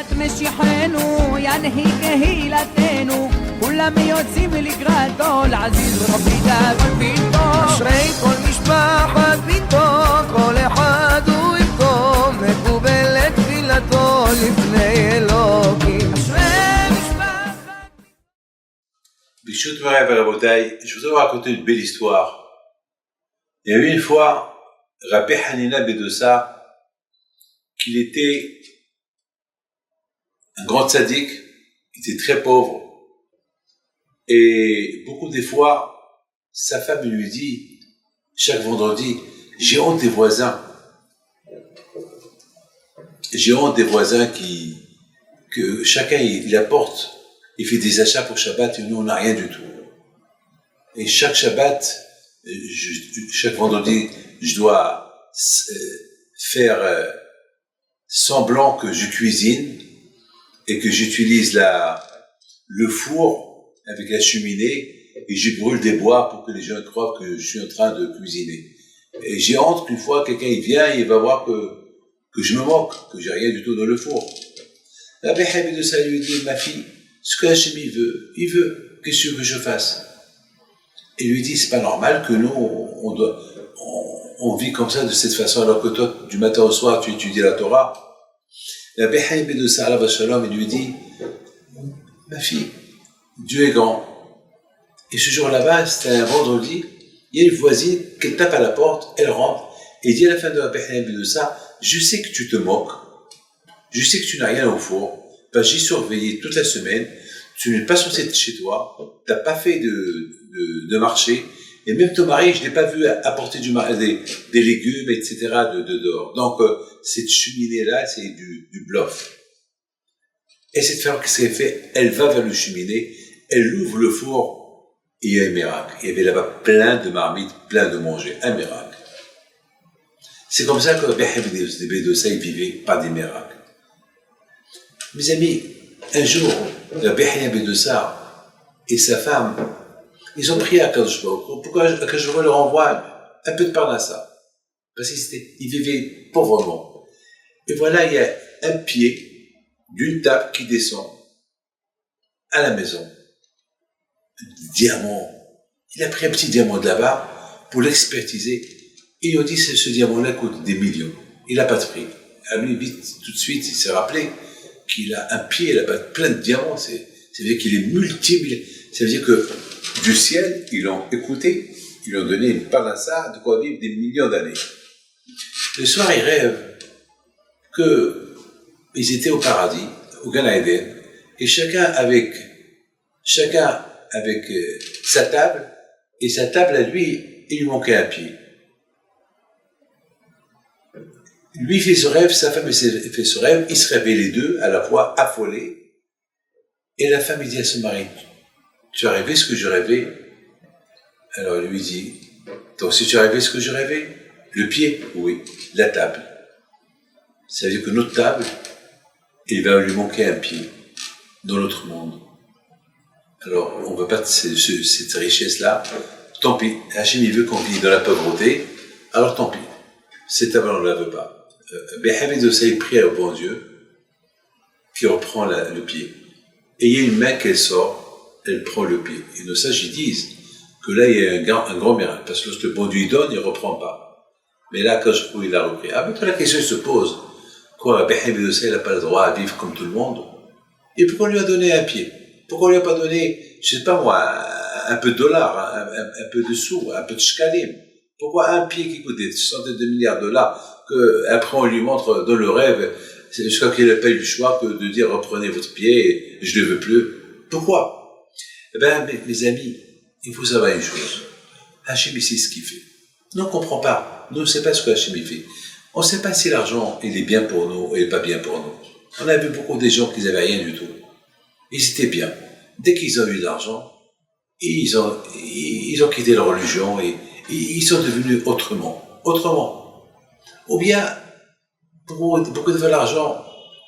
שבת משיחנו ינהיג קהילתנו כולם יוצאים לקראתו לעזיז רבי דאגון ביתו אשרי כל משפחת ביתו כל אחד הוא יבכו מקובלת תפילתו לפני אלוקים אשרי משפחת Bishut Morev à la bataille, je voudrais vous raconter une belle histoire. Il y a eu une fois, Rabbi Hanina Bedossa, qu'il était un grand tzaddik, il était très pauvre. Et beaucoup des fois, sa femme lui dit, chaque vendredi, j'ai honte des voisins. J'ai honte des voisins que chacun il apporte. Il fait des achats pour Shabbat et nous on n'a rien du tout. Et chaque Shabbat, chaque vendredi, je dois faire semblant que je cuisine et que j'utilise le four avec la cheminée et je brûle des bois pour que les gens croient que je suis en train de cuisiner. Et j'ai honte qu'une fois quelqu'un il vient et il va voir que je me moque, que j'ai rien du tout dans le four. Rabbi Hanina Bedossa lui dit, ma fille, ce que Hachem il veut, qu'est-ce que je fasse? Et lui dit, c'est pas normal que nous, on vit comme ça, de cette façon, alors que toi, du matin au soir, tu étudies la Torah. Rabbi Hanina Bedossa, alav shalom, il lui dit, ma fille, Dieu est grand. Et ce jour-là-bas, c'était un vendredi, il y a une voisine qui tape à la porte, elle rentre, et dit à la fin de Rabbi Hanina Bedossa, je sais que tu te moques, je sais que tu n'as rien au four, parce que j'ai surveillé toute la semaine, tu n'es pas censé être chez toi, tu n'as pas fait de marché, et même ton mari, je ne l'ai pas vu apporter des légumes, etc. de dehors. Donc, cette cheminée-là, c'est du bluff. Et cette femme, qu'est-ce qu'elle fait? Elle va vers le cheminée, elle ouvre le four, et il y a un miracle. Il y avait là-bas plein de marmites, plein de manger, un miracle. C'est comme ça que Rabbi Hanina Bedossa, il vivait par des miracles. Mes amis, un jour, Rabbi Hanina Bedossa et sa femme, ils ont prié à Akadosh Baruch Hu pour qu'Akadosh Baruch Hu leur envoie un peu de parnassa. Parce qu'ils vivaient pauvrement. Et voilà, il y a un pied d'une table qui descend à la maison. Un diamant. Il a pris un petit diamant de là-bas pour l'expertiser. Et ils ont dit, ce diamant-là coûte des millions. Il n'a pas de prix. À lui, vite, tout de suite, il s'est rappelé qu'il a un pied là-bas plein de diamants. Ça veut dire qu'il est multiple. Ça veut dire que du ciel, ils l'ont écouté, ils lui ont donné une parnassa de quoi vivre des millions d'années. Le soir, ils rêvent qu'ils étaient au paradis, au Gan Eden, et chacun avec sa table, et sa table à lui, il lui manquait un pied. Lui fait ce rêve, sa femme fait ce rêve, ils se réveillent les deux à la fois affolés. Et la femme dit à son mari, tu as rêvé ce que je rêvais? Alors il lui dit, toi aussi tu as rêvé ce que je rêvais? Le pied? Oui. La table. Ça veut dire que notre table, il va lui manquer un pied dans l'autre monde. Alors on ne veut pas de cette richesse-là. Tant pis, Hachem il veut qu'on vive dans la pauvreté, alors tant pis. Cette table on ne la veut pas. Rabbi Hanina Bedossa prie au bon Dieu qui reprend le pied. Et il y a une main qui sort, elle prend le pied. Et nos sages ils disent que là il y a un grand miracle, parce que lorsque le bon Dieu donne, il ne reprend pas. Mais là, quand je trouve, il a repris. Ah, mais la question se pose, quoi, Rabbi Hanina Bedossa n'a pas le droit à vivre comme tout le monde? Et pourquoi on lui a donné un pied? Pourquoi on lui a pas donné, je ne sais pas moi, un peu de dollars, un peu de sous, un peu de shkalim? Pourquoi un pied qui coûte des centaines de milliards de dollars, qu'après on lui montre dans le rêve, je crois qu'il n'a pas eu le choix que de dire reprenez votre pied, je ne le veux plus. Pourquoi? Eh bien, mes amis, il faut savoir une chose. Hachem, il sait ce qu'il fait. Nous, on ne comprend pas. Nous, on ne sait pas ce que Hachem fait. On ne sait pas si l'argent, il est bien pour nous ou il n'est pas bien pour nous. On a vu beaucoup de gens qui n'avaient rien du tout. Ils étaient bien. Dès qu'ils ont eu de l'argent, ils ont quitté leur religion et ils sont devenus autrement. Ou bien, pour beaucoup de l'argent,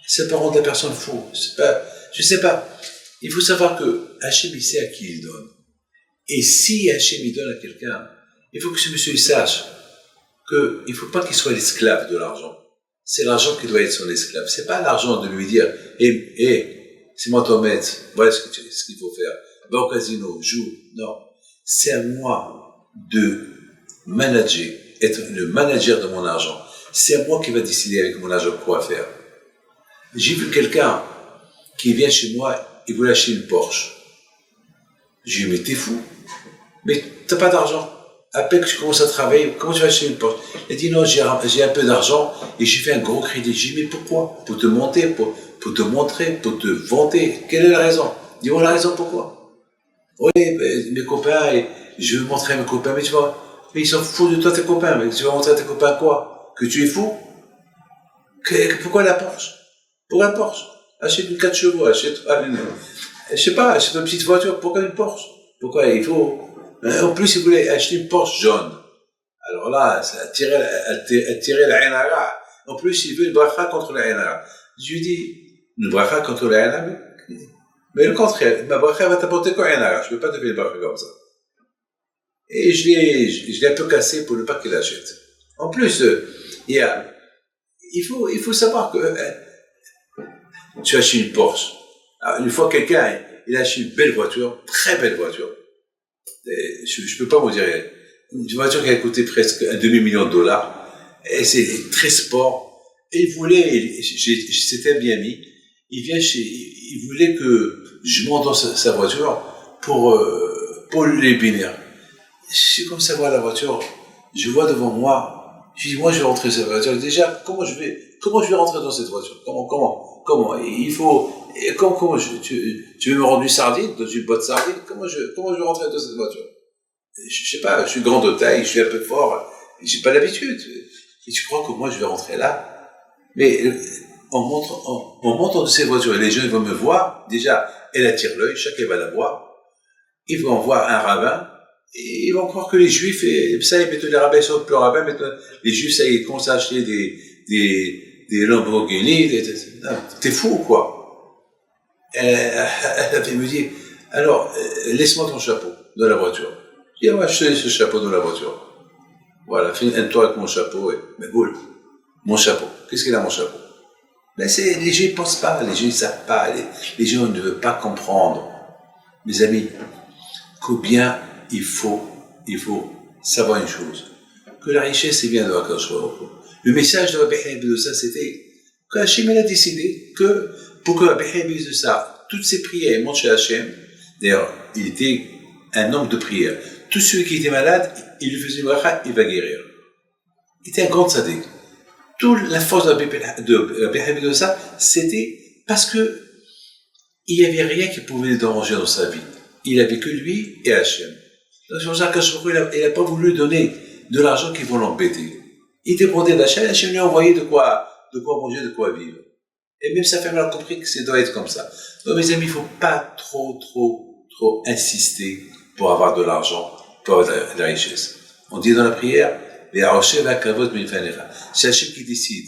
ça peut rendre la personne fou. Je ne sais pas. Il faut savoir que Hachem, il sait à qui il donne. Et si Hachem, il donne à quelqu'un, il faut que ce monsieur sache qu'il ne faut pas qu'il soit l'esclave de l'argent. c'est l'argent qui doit être son esclave. C'est pas l'argent de lui dire, c'est moi ton maître, voilà ce qu'il faut faire. Va au casino, joue. Non. C'est à moi de manager, être le manager de mon argent. C'est à moi qui va décider avec mon argent quoi faire. J'ai vu quelqu'un qui vient chez moi, il voulait acheter une Porsche. J'ai dit, mais t'es fou. Mais t'as pas d'argent. Après que tu commences à travailler, comment tu vas acheter une Porsche? Il dit, non, j'ai un peu d'argent et j'ai fait un gros crédit. J'ai dit, mais pourquoi? Pour te monter, pour te montrer, pour te vanter. Quelle est la raison? Dis-moi la raison pourquoi. Oui, mes copains, je veux montrer à mes copains, mais tu vois, mais ils s'en foutent de toi, tes copains. Mais tu vas montrer à tes copains quoi? Que tu es fou? Pourquoi la Porsche? Pour la Porsche? Achète une 4 chevaux, achète-toi une, je sais pas, achète une petite voiture. Pourquoi une Porsche? Pourquoi il faut? En plus, il voulait acheter une Porsche jaune. Alors là, ça attirait la haine. En plus, il veut une bracha contre la haine. Je lui dis, une bracha contre la haine, mais le contraire, ma bracha va t'apporter quoi haine? Je ne peux pas te faire une bracha comme ça. Et je l'ai un peu cassé pour ne pas qu'il achète. En plus, il faut savoir que tu achètes une Porsche. Alors, une fois quelqu'un, il a acheté une belle voiture, très belle voiture. Je peux pas vous dire, une voiture qui a coûté presque $1 demi-million, et c'est très sport, et il voulait, c'était bien mis, il voulait que je monte dans sa voiture pour les bénir. Je suis comme ça, voir la voiture, je vois devant moi, je dis, moi je vais rentrer dans cette voiture, déjà, comment je vais rentrer dans cette voiture? Comment? Il faut, tu veux me rendre une sardine, dans une boîte de sardines? Comment je vais rentrer dans cette voiture? Je sais pas, je suis grand de taille, je suis un peu fort, j'ai pas l'habitude. Et tu crois que moi je vais rentrer là? Mais en montant de ces voitures, les gens ils vont me voir, déjà, elle attire l'œil, chacun va la voir. Ils vont voir un rabbin, et ils vont croire que les juifs, et ça, ils mettent les rabbins sur le rabbin, maintenant, les juifs, ça, ils commencent à acheter des Lamborghini, t'es fou ou quoi? Elle me dit, alors, laisse-moi ton chapeau dans la voiture. Je dis, moi, je te laisse ce chapeau dans la voiture. Voilà, fais un tour avec mon chapeau, mais boule, mon chapeau. Qu'est-ce qu'il a, mon chapeau? Ben, les gens ne pensent pas, les gens ne savent pas, les gens ne veulent pas comprendre. Mes amis, combien il faut savoir une chose, que la richesse, c'est bien de Akadosh Baruch Hu. Le message de Rabbi Chaim de ça, c'était que Hachem a décidé que pour que Rabbi Chaim de ça, toutes ses prières montent chez Hachem. D'ailleurs, il était un homme de prière. Tout celui qui était malade, il lui faisait une bracha, il va guérir. Il était un grand tzaddik. Toute la force de Rabbi Chaim de ça, c'était parce que il n'y avait rien qui pouvait le déranger dans sa vie. Il n'avait que lui et Hachem. C'est pour ça qu'il n'a pas voulu donner de l'argent qui vont l'embêter. Il dépendait d'Hachem, Hachem lui a envoyé de quoi manger, de quoi vivre. Et même sa femme a compris que ça doit être comme ça. Donc mes amis, il ne faut pas trop insister pour avoir de l'argent, pour avoir de la richesse. On dit dans la prière, c'est Hachem qui décide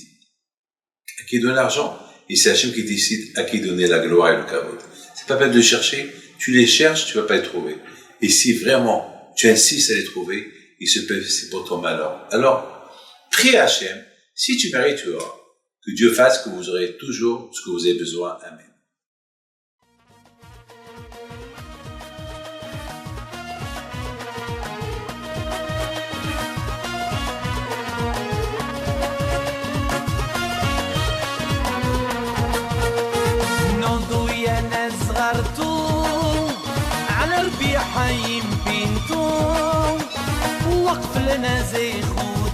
à qui donne l'argent, et c'est Hachem qui décide à qui donner la gloire et le kavod. C'est pas peine de chercher, tu les cherches, tu vas pas les trouver. Et si vraiment tu insistes à les trouver, il se peut, c'est pour ton malheur. Alors, prie à Hachem, si tu mérites, tu auras. Que Dieu fasse que vous aurez toujours ce que vous avez besoin. Amen. حي بنتو وقف لنا زي خو